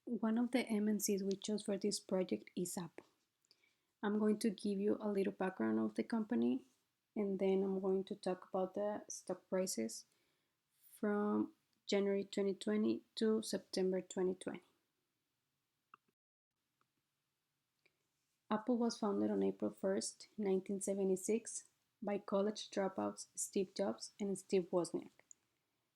One of the MNCs we chose for this project is Apple. I'm going to give you a little background of the company and then I'm going to talk about the stock prices from January 2020 to September 2020. Apple was founded on April 1st, 1976 by college dropouts Steve Jobs and Steve Wozniak.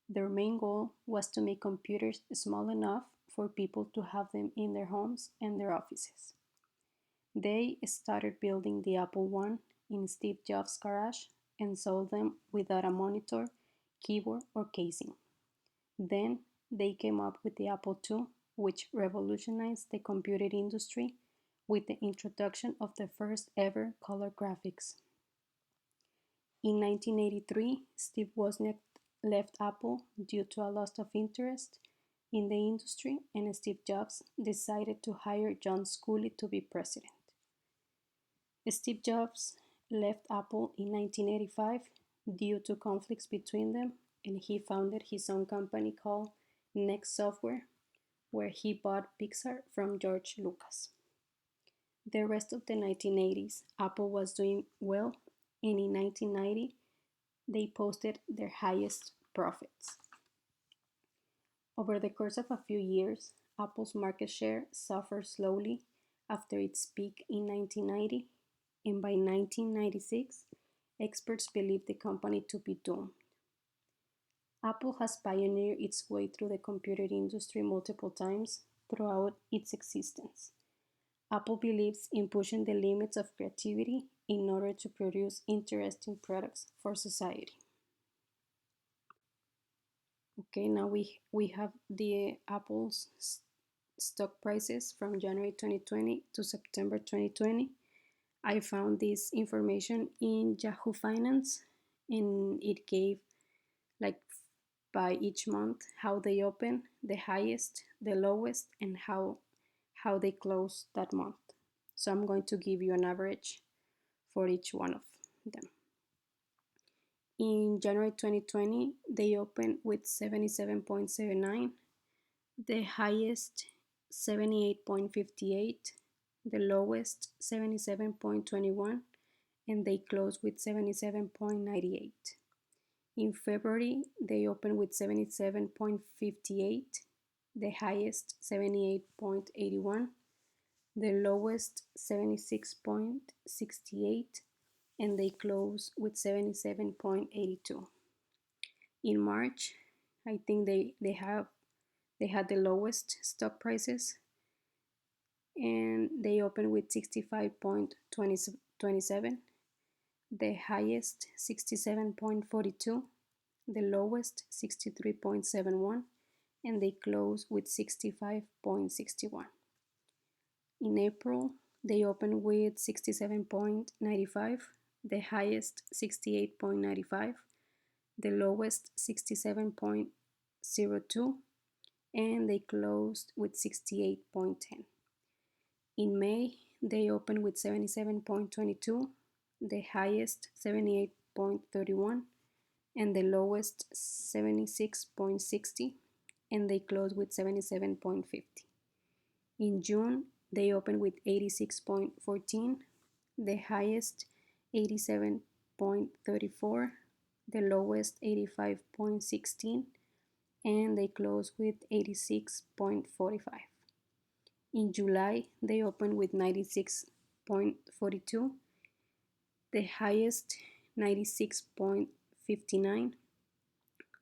Their main goal was to make computers small enough for people to have them in their homes and their offices. They started building the Apple I in Steve Jobs' garage and sold them without a monitor, keyboard, or casing. Then they came up with the Apple II, which revolutionized the computer industry with the introduction of the first ever color graphics. In 1983, Steve Wozniak left Apple due to a loss of interest in the industry, and Steve Jobs decided to hire John Sculley to be president. Steve Jobs left Apple in 1985 due to conflicts between them, and he founded his own company called Next Software, where he bought Pixar from George Lucas. The rest of the 1980s, Apple was doing well, and in 1990, they posted their highest profits. Over the course of a few years, Apple's market share suffered slowly after its peak in 1990, and by 1996, experts believed the company to be doomed. Apple has pioneered its way through the computer industry multiple times throughout its existence. Apple believes in pushing the limits of creativity in order to produce interesting products for society. Okay, now we have the Apple's stock prices from January 2020 to September 2020. I found this information in Yahoo Finance, and it gave like by each month how they open, the highest, the lowest, and how they close that month. So I'm going to give you an average for each one of them. In January 2020, they opened with 77.79, the highest 78.58, the lowest 77.21, and they closed with 77.98. In February, they opened with 77.58, the highest 78.81, the lowest 76.68, and they closed with 77.82. In March, I think they had the lowest stock prices, and they opened with 65.27, the highest 67.42, the lowest 63.71, and they closed with 65.61. In April, they opened with 67.95, the highest 68.95, the lowest 67.02, and they closed with 68.10. In May, they opened with 77.22, the highest 78.31, and the lowest 76.60, and they closed with 77.50. In June, they opened with 86.14, the highest 87.34, the lowest 85.16, and they closed with 86.45. In July, they opened with 96.42, the highest 96.59,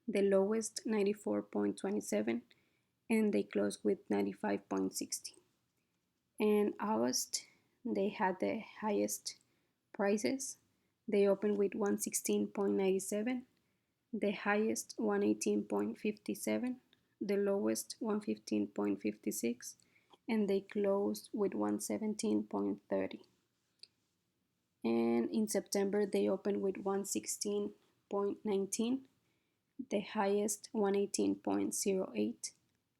the lowest 94.27, and they closed with 95.60. In August, they had the highest prices. They opened with 116.97, the highest 118.57, the lowest 115.56, and they closed with 117.30. And in September, they opened with 116.19, the highest 118.08,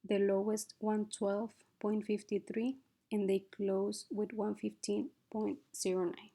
the lowest 112.53, and they closed with 115.09.